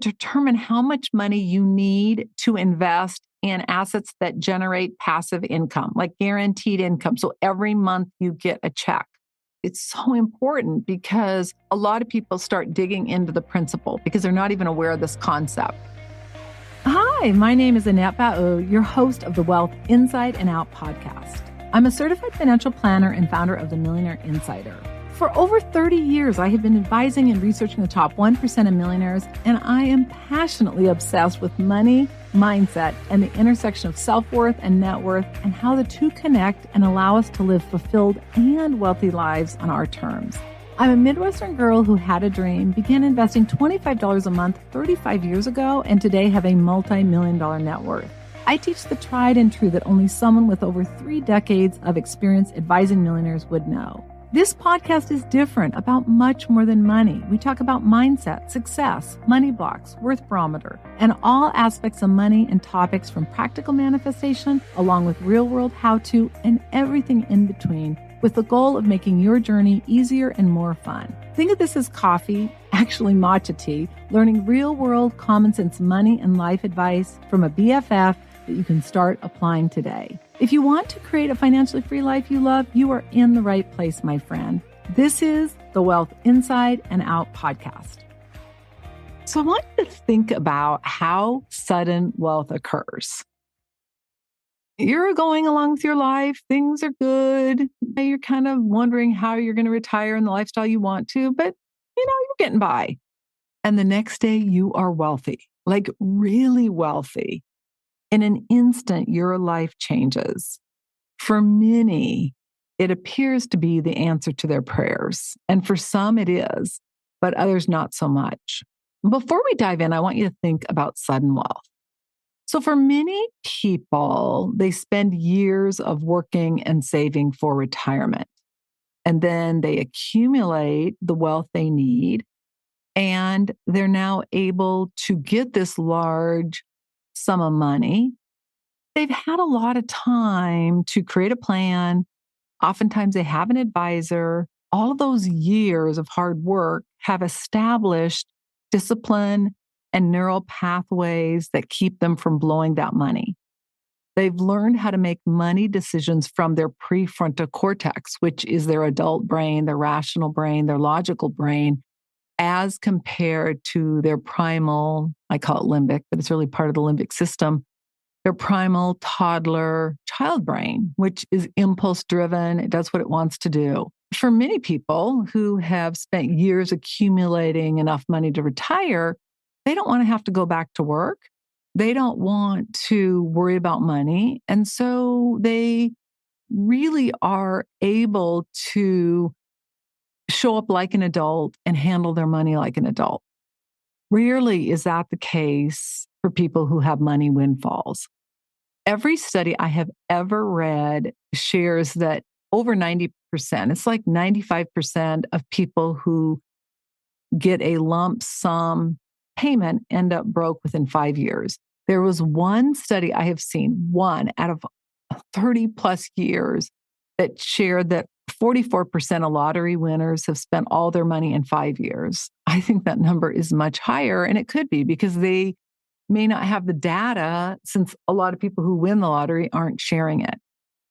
to determine how much money you need to invest in assets that generate passive income, like guaranteed income. So every month you get a check. It's so important because a lot of people start digging into the principle because they're not even aware of this concept. Hi, my name is Annette Ba'u, your host of the Wealth Inside and Out podcast. I'm a certified financial planner and founder of the Millionaire Insider. For over 30 years, I have been advising and researching the top 1% of millionaires, and I am passionately obsessed with money, mindset, and the intersection of self-worth and net worth, and how the two connect and allow us to live fulfilled and wealthy lives on our terms. I'm a Midwestern girl who had a dream, began investing $25 a month 35 years ago, and today have a multi-million-dollar net worth. I teach the tried and true that only someone with over 3 decades of experience advising millionaires would know. This podcast is different, about much more than money. We talk about mindset, success, money blocks, worth barometer, and all aspects of money and topics from practical manifestation, along with real-world how-to and everything in between, with the goal of making your journey easier and more fun. Think of this as coffee, actually matcha tea, learning real-world common sense money and life advice from a BFF that you can start applying today. If you want to create a financially free life you love, you are in the right place, my friend. This is the Wealth Inside and Out podcast. So I want you to think about how sudden wealth occurs. You're going along with your life. Things are good. You're kind of wondering how you're going to retire in the lifestyle you want to, but you're getting by. And the next day you are wealthy, like really wealthy. In an instant, your life changes. For many, it appears to be the answer to their prayers. And for some it is, but others not so much. Before we dive in, I want you to think about sudden wealth. So for many people, they spend years of working and saving for retirement. And then they accumulate the wealth they need. And they're now able to get this large sum of money. They've had a lot of time to create a plan. Oftentimes they have an advisor. All of those years of hard work have established discipline and neural pathways that keep them from blowing that money. They've learned how to make money decisions from their prefrontal cortex, which is their adult brain, their rational brain, their logical brain, as compared to their primal, I call it limbic, but it's really part of the limbic system, their primal toddler child brain, which is impulse driven. It does what it wants to do. For many people who have spent years accumulating enough money to retire, they don't want to have to go back to work. They don't want to worry about money. And so they really are able to show up like an adult and handle their money like an adult. Rarely is that the case for people who have money windfalls. Every study I have ever read shares that over 90%, it's like 95% of people who get a lump sum payment end up broke within 5 years. There was one study I have seen, one out of 30 plus years, that shared that 44% of lottery winners have spent all their money in 5 years. I think that number is much higher, and it could be because they may not have the data, since a lot of people who win the lottery aren't sharing it.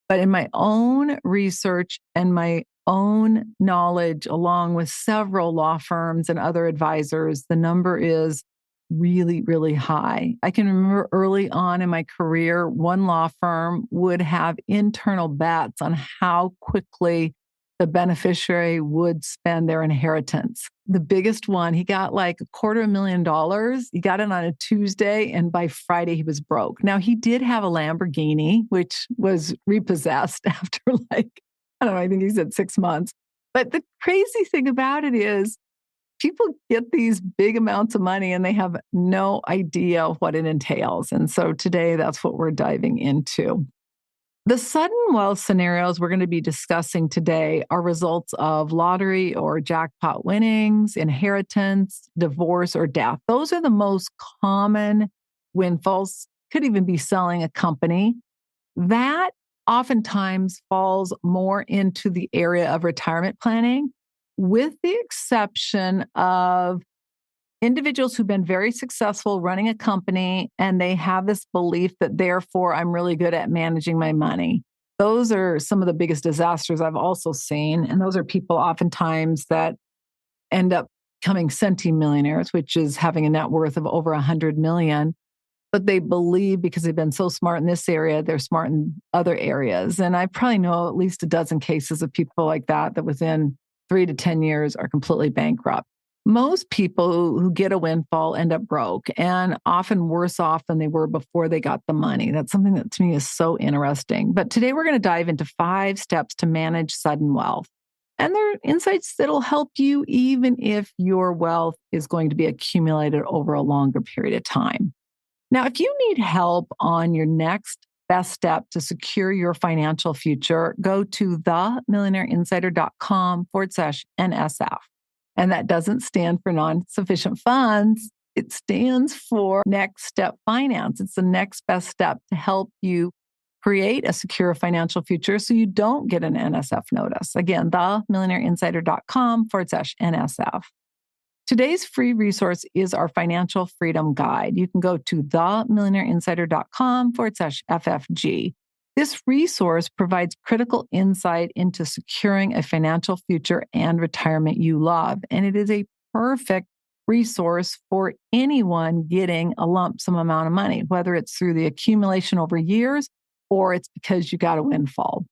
But in my own research and my own knowledge, along with several law firms and other advisors, the number is really, really high. I can remember early on in my career, one law firm would have internal bets on how quickly the beneficiary would spend their inheritance. The biggest one, he got like $250,000. He got it on a Tuesday, and by Friday he was broke. Now, he did have a Lamborghini, which was repossessed after I don't know, I think he said 6 months. But the crazy thing about it is people get these big amounts of money and they have no idea what it entails. And so today, that's what we're diving into. The sudden wealth scenarios we're going to be discussing today are results of lottery or jackpot winnings, inheritance, divorce, or death. Those are the most common windfalls. Could even be selling a company. That oftentimes falls more into the area of retirement planning, with the exception of Individuals who've been very successful running a company and they have this belief that therefore I'm really good at managing my money. Those are some of the biggest disasters I've also seen. And those are people oftentimes that end up becoming centimillionaires, which is having a net worth of over 100 million. But they believe because they've been so smart in this area, they're smart in other areas. And I probably know at least a dozen cases of people like that within 3 to 10 years are completely bankrupt. Most people who get a windfall end up broke and often worse off than they were before they got the money. That's something that to me is so interesting. But today we're going to dive into 5 steps to manage sudden wealth. And they're insights that'll help you even if your wealth is going to be accumulated over a longer period of time. Now, if you need help on your next best step to secure your financial future, go to themillionaireinsider.com/NSF. And that doesn't stand for non-sufficient funds. It stands for next step finance. It's the next best step to help you create a secure financial future so you don't get an NSF notice. Again, themillionaireinsider.com/NSF. Today's free resource is our financial freedom guide. You can go to themillionaireinsider.com/FFG. This resource provides critical insight into securing a financial future and retirement you love. And it is a perfect resource for anyone getting a lump sum amount of money, whether it's through the accumulation over years or it's because you got a windfall.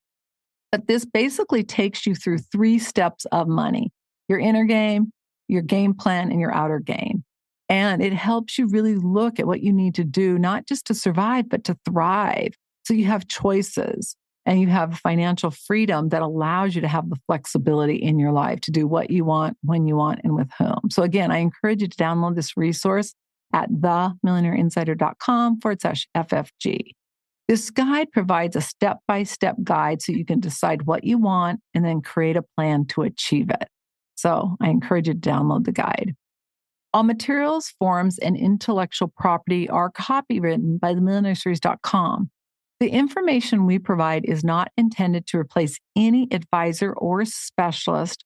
But this basically takes you through 3 steps of money: your inner game, your game plan, and your outer game. And it helps you really look at what you need to do, not just to survive, but to thrive. So you have choices and you have financial freedom that allows you to have the flexibility in your life to do what you want, when you want, and with whom. So again, I encourage you to download this resource at themillionaireinsider.com/FFG. This guide provides a step-by-step guide so you can decide what you want and then create a plan to achieve it. So I encourage you to download the guide. All materials, forms, and intellectual property are copywritten by themillionaireseries.com. The information we provide is not intended to replace any advisor or specialist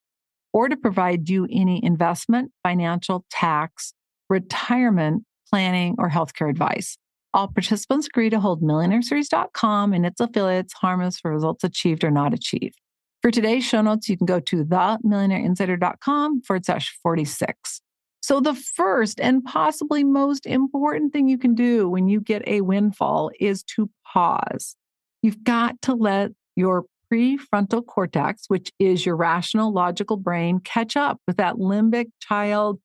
or to provide you any investment, financial, tax, retirement, planning, or healthcare advice. All participants agree to hold millionaireseries.com and its affiliates harmless for results achieved or not achieved. For today's show notes, you can go to themillionaireinsider.com/46. So the first and possibly most important thing you can do when you get a windfall is to pause. You've got to let your prefrontal cortex, which is your rational, logical brain, catch up with that limbic child,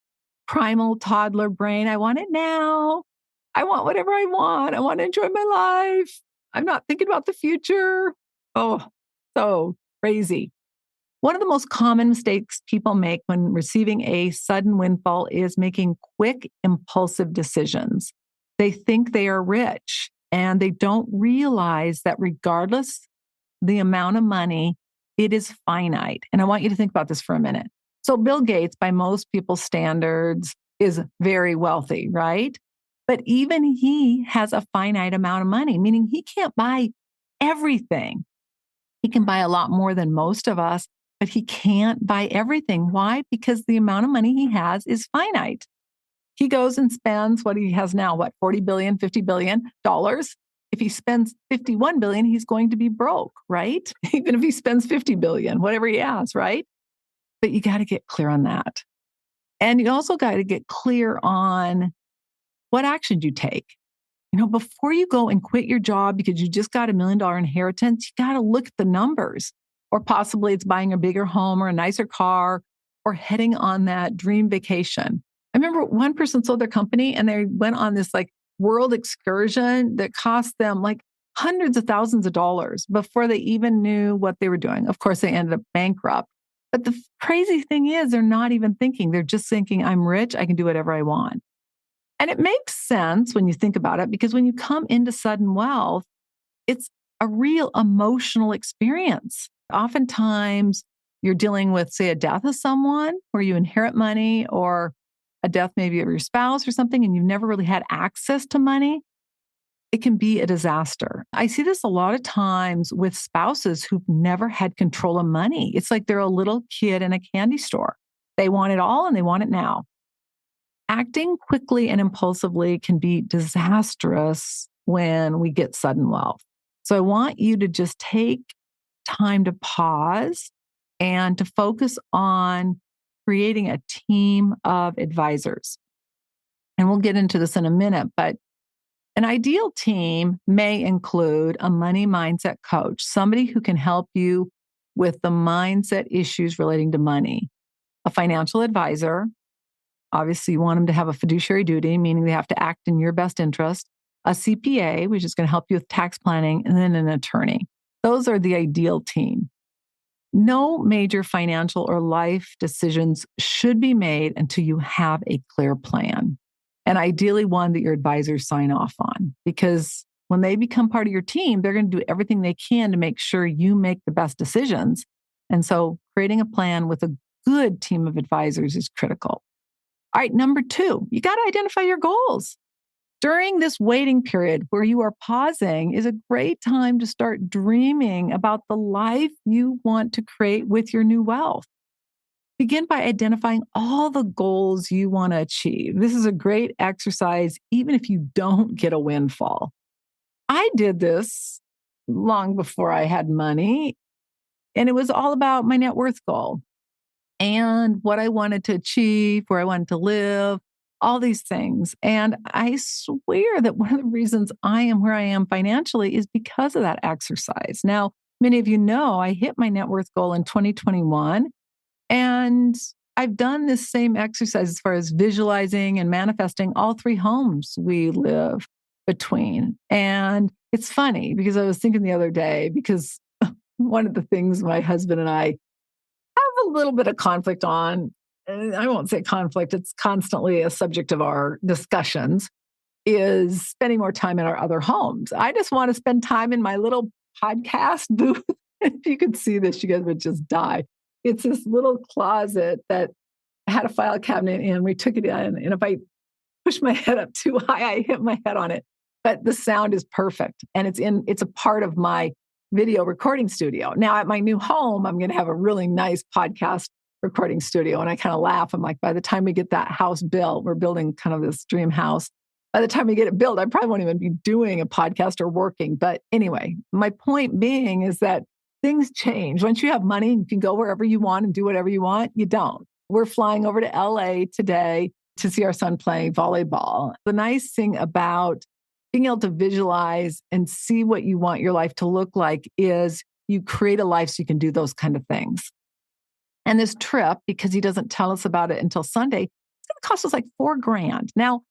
primal toddler brain. I want it now. I want whatever I want. I want to enjoy my life. I'm not thinking about the future. Oh, so crazy. One of the most common mistakes people make when receiving a sudden windfall is making quick, impulsive decisions. They think they are rich and they don't realize that regardless the amount of money, it is finite. And I want you to think about this for a minute. So Bill Gates, by most people's standards, is very wealthy, right? But even he has a finite amount of money, meaning he can't buy everything. He can buy a lot more than most of us, but he can't buy everything. Why? Because the amount of money he has is finite. He goes and spends what he has now, 40 billion, $50 billion. If he spends 51 billion, he's going to be broke, right? Even if he spends 50 billion, whatever he has, right? But you got to get clear on that. And you also got to get clear on what action you take. Before you go and quit your job because you just got $1 million inheritance, you got to look at the numbers. Or possibly it's buying a bigger home or a nicer car or heading on that dream vacation. I remember one person sold their company and they went on this world excursion that cost them hundreds of thousands of dollars before they even knew what they were doing. Of course, they ended up bankrupt. But the crazy thing is they're not even thinking. They're just thinking, I'm rich. I can do whatever I want. And it makes sense when you think about it, because when you come into sudden wealth, it's a real emotional experience. Oftentimes, you're dealing with, say, a death of someone where you inherit money, or a death maybe of your spouse or something, and you've never really had access to money. It can be a disaster. I see this a lot of times with spouses who've never had control of money. It's like they're a little kid in a candy store. They want it all and they want it now. Acting quickly and impulsively can be disastrous when we get sudden wealth. So I want you to just take time to pause and to focus on creating a team of advisors. And we'll get into this in a minute, but an ideal team may include a money mindset coach, somebody who can help you with the mindset issues relating to money, a financial advisor. Obviously, you want them to have a fiduciary duty, meaning they have to act in your best interest, a CPA, which is going to help you with tax planning, and then an attorney. Those are the ideal team. No major financial or life decisions should be made until you have a clear plan, and ideally one that your advisors sign off on, because when they become part of your team, they're going to do everything they can to make sure you make the best decisions. And so creating a plan with a good team of advisors is critical. All right, number 2, you got to identify your goals. During this waiting period where you are pausing is a great time to start dreaming about the life you want to create with your new wealth. Begin by identifying all the goals you want to achieve. This is a great exercise, even if you don't get a windfall. I did this long before I had money, and it was all about my net worth goal and what I wanted to achieve, where I wanted to live, all these things. And I swear that one of the reasons I am where I am financially is because of that exercise. Now, many of you know I hit my net worth goal in 2021, and I've done this same exercise as far as visualizing and manifesting all 3 homes we live between. And it's funny because I was thinking the other day, because one of the things my husband and I have a little bit of conflict on, and I won't say conflict, it's constantly a subject of our discussions, is spending more time in our other homes. I just want to spend time in my little podcast booth. If you could see this, you guys would just die. It's this little closet that had a file cabinet and we took it in. And if I push my head up too high, I hit my head on it. But the sound is perfect. And it's a part of my video recording studio. Now at my new home, I'm going to have a really nice podcast recording studio. And I kind of laugh. I'm like, by the time we get that house built, we're building kind of this dream house. By the time we get it built, I probably won't even be doing a podcast or working. But anyway, my point being is that things change. Once you have money, you can go wherever you want and do whatever you want. You don't. We're flying over to LA today to see our son play volleyball. The nice thing about being able to visualize and see what you want your life to look like is you create a life so you can do those kind of things. And this trip, because he doesn't tell us about it until Sunday, it's going to cost us like $4,000. Now,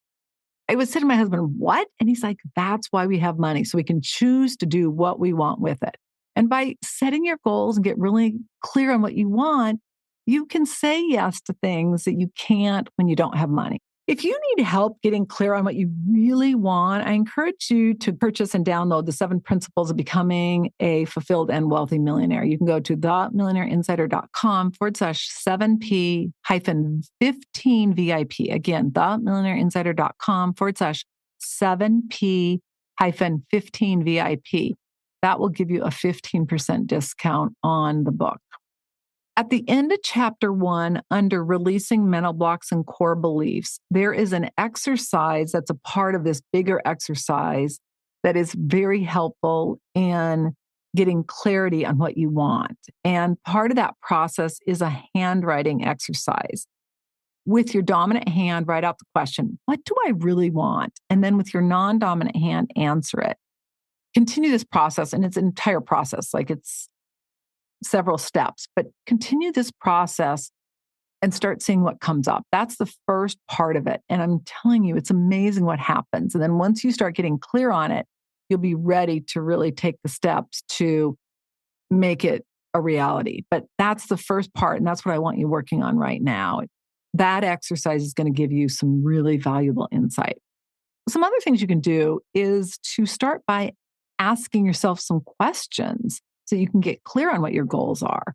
I would say to my husband, what? And he's like, that's why we have money. So we can choose to do what we want with it. And by setting your goals and get really clear on what you want, you can say yes to things that you can't when you don't have money. If you need help getting clear on what you really want, I encourage you to purchase and download the 7 Principles of Becoming a Fulfilled and Wealthy Millionaire. You can go to themillionaireinsider.com/7P-15 VIP. Again, themillionaireinsider.com/7P-15 VIP. That will give you a 15% discount on the book. At the end of chapter 1, under releasing mental blocks and core beliefs, there is an exercise that's a part of this bigger exercise that is very helpful in getting clarity on what you want. And part of that process is a handwriting exercise. With your dominant hand, write out the question, what do I really want? And then with your non-dominant hand, answer it. Continue this process, and it's an entire process, like it's several steps, but continue this process and start seeing what comes up. That's the first part of it. And I'm telling you, it's amazing what happens. And then once you start getting clear on it, you'll be ready to really take the steps to make it a reality. But that's the first part. And that's what I want you working on right now. That exercise is going to give you some really valuable insight. Some other things you can do is to start by asking yourself some questions so you can get clear on what your goals are.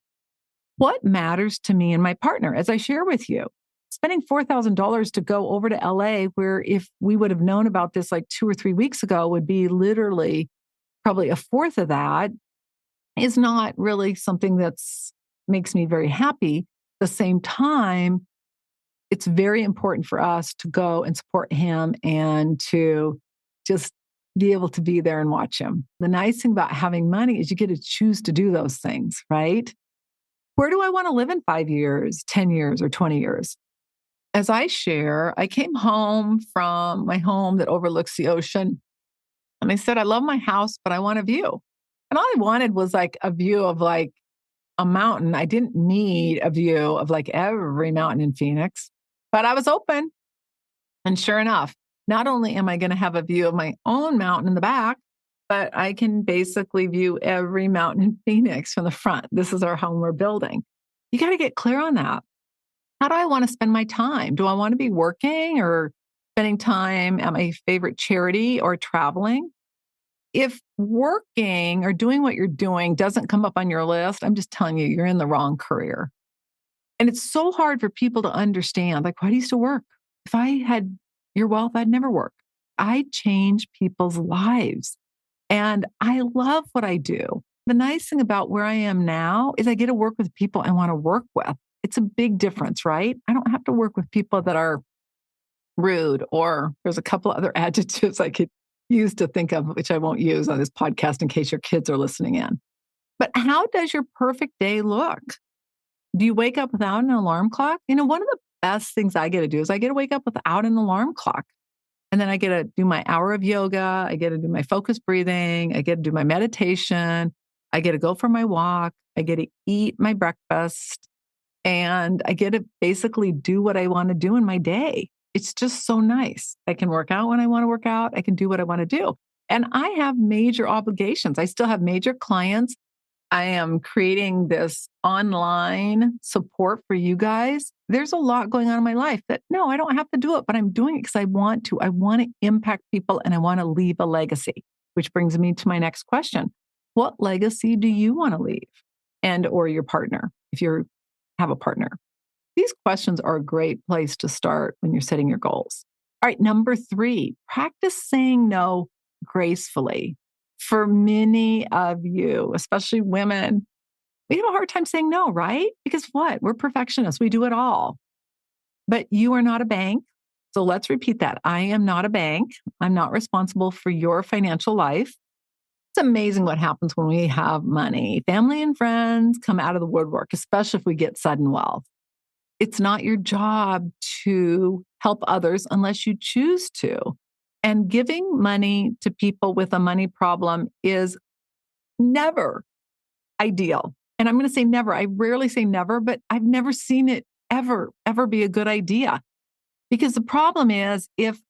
What matters to me and my partner? As I share with you, spending $4,000 to go over to LA, where if we would have known about this like 2 or 3 weeks ago, would be literally probably a fourth of that, is not really something that's makes me very happy. At the same time, it's very important for us to go and support him and to just be able to be there and watch him. The nice thing about having money is you get to choose to do those things, right? Where do I want to live in 5 years, 10 years, or 20 years? As I share, I came home from my home that overlooks the ocean. And I said, I love my house, but I want a view. And all I wanted was like a view of like a mountain. I didn't need a view of like every mountain in Phoenix, but I was open. And sure enough, not only am I going to have a view of my own mountain in the back, but I can basically view every mountain in Phoenix from the front. This is our home we're building. You got to get clear on that. How do I want to spend my time? Do I want to be working or spending time at my favorite charity or traveling? If working or doing what you're doing doesn't come up on your list, I'm just telling you, you're in the wrong career. And it's so hard for people to understand, like, why do you still work? If I had your wealth, I'd never work. I change people's lives. And I love what I do. The nice thing about where I am now is I get to work with people I want to work with. It's a big difference, right? I don't have to work with people that are rude, or there's a couple other adjectives I could use to think of, which I won't use on this podcast in case your kids are listening in. But how does your perfect day look? Do you wake up without an alarm clock? One of the best things I get to do is I get to wake up without an alarm clock. And then I get to do my hour of yoga. I get to do my focused breathing. I get to do my meditation. I get to go for my walk. I get to eat my breakfast. And I get to basically do what I want to do in my day. It's just so nice. I can work out when I want to work out. I can do what I want to do. And I have major obligations. I still have major clients. I am creating this online support for you guys. There's a lot going on in my life that, no, I don't have to do it, but I'm doing it because I want to. I want to impact people and I want to leave a legacy, which brings me to my next question. What legacy do you want to leave? And or your partner, if you have a partner? These questions are a great place to start when you're setting your goals. All right, number 3, practice saying no gracefully. For many of you, especially women, we have a hard time saying no, right? Because what? We're perfectionists. We do it all. But you are not a bank. So let's repeat that. I am not a bank. I'm not responsible for your financial life. It's amazing what happens when we have money. Family and friends come out of the woodwork, especially if we get sudden wealth. It's not your job to help others unless you choose to. And giving money to people with a money problem is never ideal. And I'm going to say never. I rarely say never, but I've never seen it ever be a good idea. Because the problem is if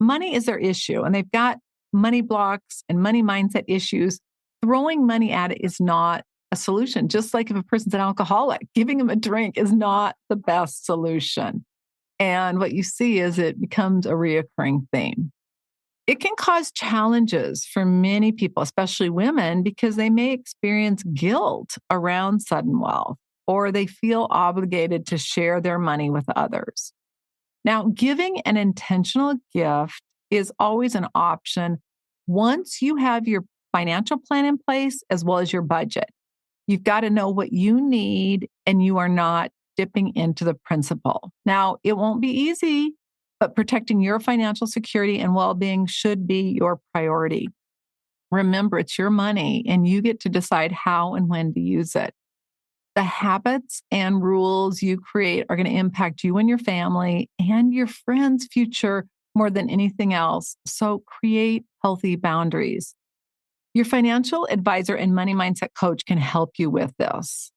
money is their issue and they've got money blocks and money mindset issues, throwing money at it is not a solution. Just like if a person's an alcoholic, giving them a drink is not the best solution. And what you see is it becomes a reoccurring theme. It can cause challenges for many people, especially women, because they may experience guilt around sudden wealth, or they feel obligated to share their money with others. Now, giving an intentional gift is always an option once you have your financial plan in place as well as your budget. You've got to know what you need and you are not dipping into the principal. Now, it won't be easy, but protecting your financial security and well-being should be your priority. Remember, it's your money and you get to decide how and when to use it. The habits and rules you create are going to impact you and your family and your friends' future more than anything else. So create healthy boundaries. Your financial advisor and money mindset coach can help you with this.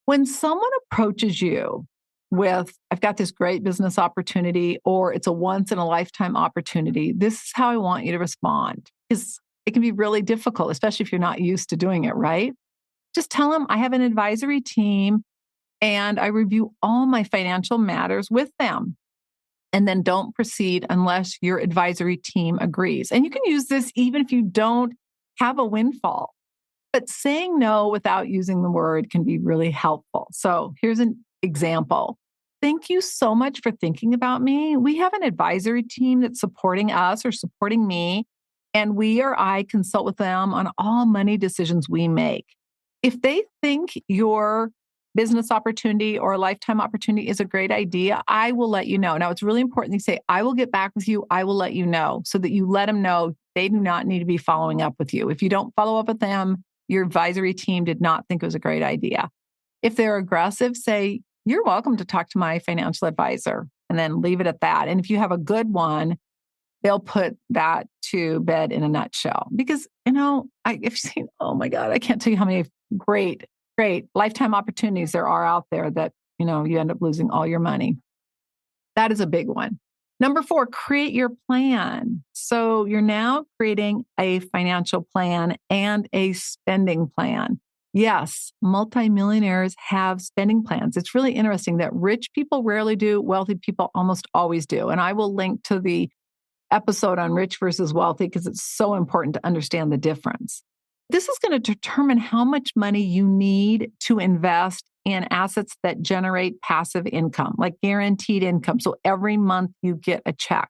When someone approaches you with, I've got this great business opportunity, or it's a once in a lifetime opportunity, this is how I want you to respond. Because it can be really difficult, especially if you're not used to doing it, right? Just tell them I have an advisory team and I review all my financial matters with them. And then don't proceed unless your advisory team agrees. And you can use this even if you don't have a windfall. But saying no without using the word can be really helpful. So here's an example. Thank you so much for thinking about me. We have an advisory team that's supporting us or supporting me, and we or I consult with them on all money decisions we make. If they think you're business opportunity or a lifetime opportunity is a great idea, I will let you know. Now, it's really important that you say, I will get back with you. I will let you know, so that you let them know they do not need to be following up with you. If you don't follow up with them, your advisory team did not think it was a great idea. If they're aggressive, say, you're welcome to talk to my financial advisor, and then leave it at that. And if you have a good one, they'll put that to bed in a nutshell. Because, I've seen, oh my God, I can't tell you how many great, great lifetime opportunities there are out there that, you end up losing all your money. That is a big one. Number 4, create your plan. So you're now creating a financial plan and a spending plan. Yes, multimillionaires have spending plans. It's really interesting that rich people rarely do, wealthy people almost always do. And I will link to the episode on rich versus wealthy because it's so important to understand the difference. This is going to determine how much money you need to invest in assets that generate passive income, like guaranteed income. So every month you get a check.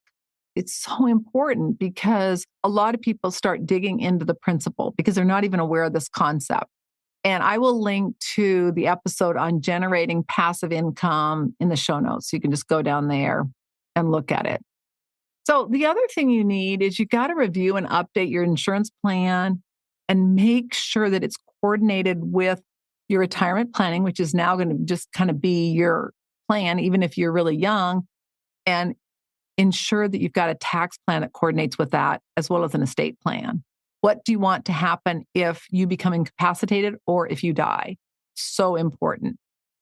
It's so important because a lot of people start digging into the principle because they're not even aware of this concept. And I will link to the episode on generating passive income in the show notes. So you can just go down there and look at it. So the other thing you need is you got to review and update your insurance plan and make sure that it's coordinated with your retirement planning, which is now going to just kind of be your plan, even if you're really young, and ensure that you've got a tax plan that coordinates with that, as well as an estate plan. What do you want to happen if you become incapacitated or if you die? So important.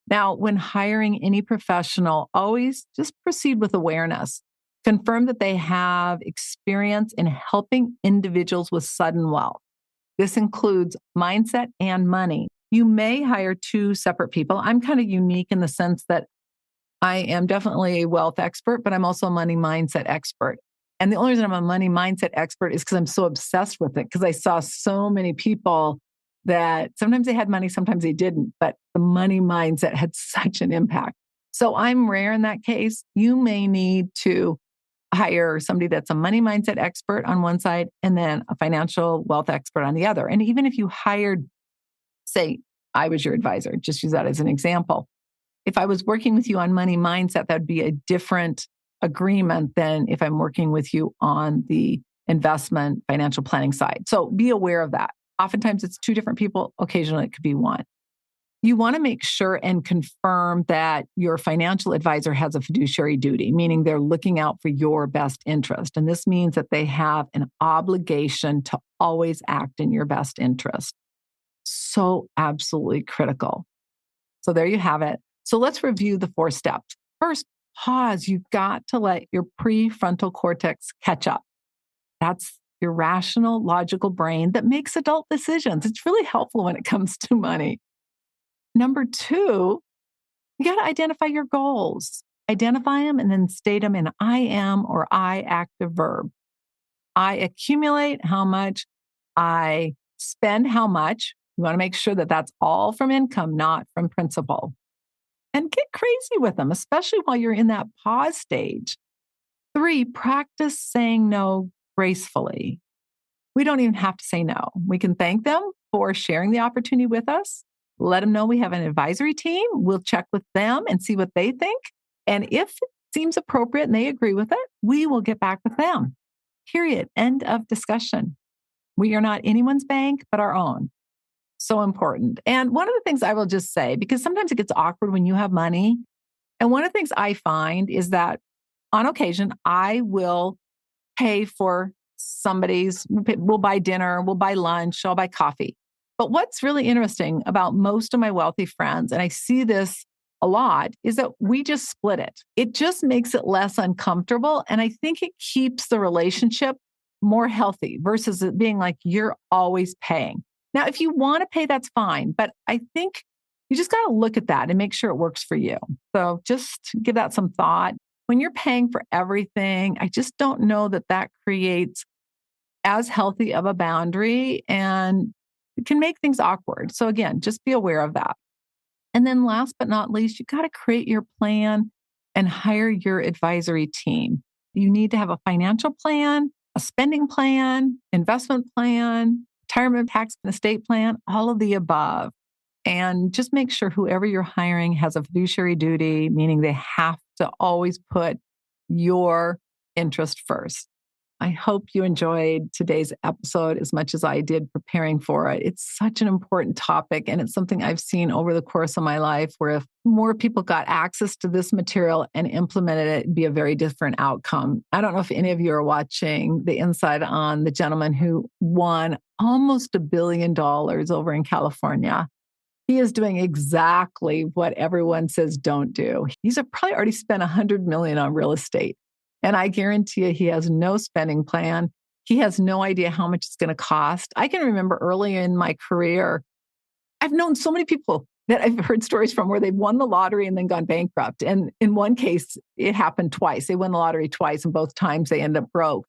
Now, when hiring any professional, always just proceed with awareness. Confirm that they have experience in helping individuals with sudden wealth. This includes mindset and money. You may hire 2 separate people. I'm kind of unique in the sense that I am definitely a wealth expert, but I'm also a money mindset expert. And the only reason I'm a money mindset expert is because I'm so obsessed with it, because I saw so many people that sometimes they had money, sometimes they didn't, but the money mindset had such an impact. So I'm rare in that case. You may need to hire somebody that's a money mindset expert on one side and then a financial wealth expert on the other. And even if you hired, say, I was your advisor, just use that as an example. If I was working with you on money mindset, that would be a different agreement than if I'm working with you on the investment financial planning side. So be aware of that. Oftentimes it's 2 different people. Occasionally it could be 1. You want to make sure and confirm that your financial advisor has a fiduciary duty, meaning they're looking out for your best interest. And this means that they have an obligation to always act in your best interest. So absolutely critical. So there you have it. So let's review the 4 steps. First, pause. You've got to let your prefrontal cortex catch up. That's your rational, logical brain that makes adult decisions. It's really helpful when it comes to money. Number 2, you got to identify your goals. Identify them and then state them in I am or I active verb. I accumulate how much, I spend how much. You want to make sure that that's all from income, not from principal. And get crazy with them, especially while you're in that pause stage. 3, practice saying no gracefully. We don't even have to say no. We can thank them for sharing the opportunity with us. Let them know we have an advisory team. We'll check with them and see what they think. And if it seems appropriate and they agree with it, we will get back with them. Period. End of discussion. We are not anyone's bank, but our own. So important. And one of the things I will just say, because sometimes it gets awkward when you have money. And one of the things I find is that on occasion, I will pay for we'll buy dinner, we'll buy lunch, I'll buy coffee. But what's really interesting about most of my wealthy friends, and I see this a lot, is that we just split it. It just makes it less uncomfortable. And I think it keeps the relationship more healthy versus it being like you're always paying. Now, if you want to pay, that's fine. But I think you just got to look at that and make sure it works for you. So just give that some thought. When you're paying for everything, I just don't know that that creates as healthy of a boundary, and it can make things awkward. So again, just be aware of that. And then last but not least, you got to create your plan and hire your advisory team. You need to have a financial plan, a spending plan, investment plan, retirement tax and estate plan, all of the above. And just make sure whoever you're hiring has a fiduciary duty, meaning they have to always put your interest first. I hope you enjoyed today's episode as much as I did preparing for it. It's such an important topic, and it's something I've seen over the course of my life where if more people got access to this material and implemented it, it'd be a very different outcome. I don't know if any of you are watching the inside on the gentleman who won almost $1 billion over in California. He is doing exactly what everyone says don't do. He's probably already spent $100 million on real estate. And I guarantee you, he has no spending plan. He has no idea how much it's going to cost. I can remember early in my career, I've known so many people that I've heard stories from where they've won the lottery and then gone bankrupt. And in one case, it happened twice. They won the lottery twice, and both times they end up broke.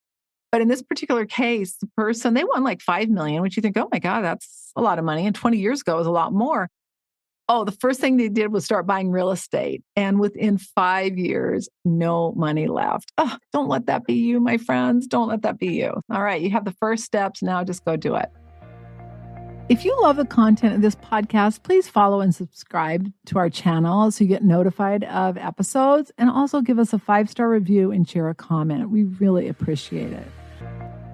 But in this particular case, the person, they won like $5 million, which you think, oh my God, that's a lot of money. And 20 years ago, it was a lot more. Oh, the first thing they did was start buying real estate. And within 5 years, no money left. Oh, don't let that be you, my friends. Don't let that be you. All right, you have the first steps. Now just go do it. If you love the content of this podcast, please follow and subscribe to our channel so you get notified of episodes, and also give us a 5-star review and share a comment. We really appreciate it.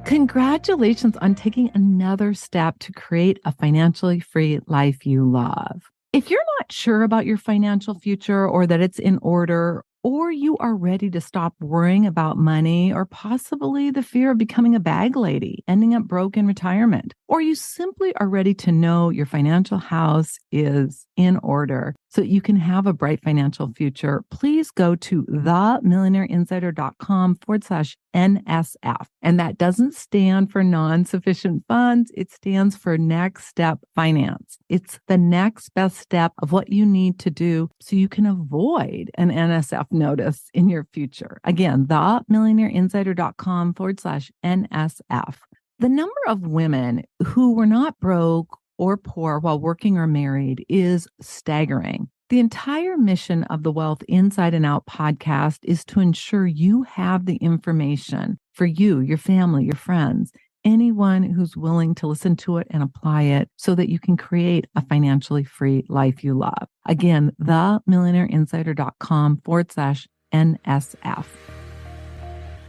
Congratulations on taking another step to create a financially free life you love. If you're not sure about your financial future or that it's in order, or you are ready to stop worrying about money, or possibly the fear of becoming a bag lady, ending up broke in retirement, or you simply are ready to know your financial house is in order so that you can have a bright financial future, please go to themillionaireinsider.com/NSF. And that doesn't stand for non-sufficient funds. It stands for Next Step Finance. It's the next best step of what you need to do so you can avoid an NSF notice in your future. Again, themillionaireinsider.com/NSF. The number of women who were not broke or poor while working or married is staggering. The entire mission of the Wealth Inside and Out podcast is to ensure you have the information for you, your family, your friends, anyone who's willing to listen to it and apply it so that you can create a financially free life you love. Again, themillionaireinsider.com/NSF.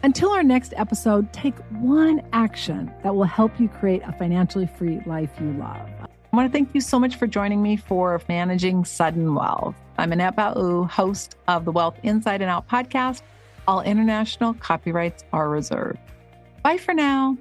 Until our next episode, take one action that will help you create a financially free life you love. I want to thank you so much for joining me for Managing Sudden Wealth. I'm Annette Bau, host of the Wealth Inside and Out podcast. All international copyrights are reserved. Bye for now.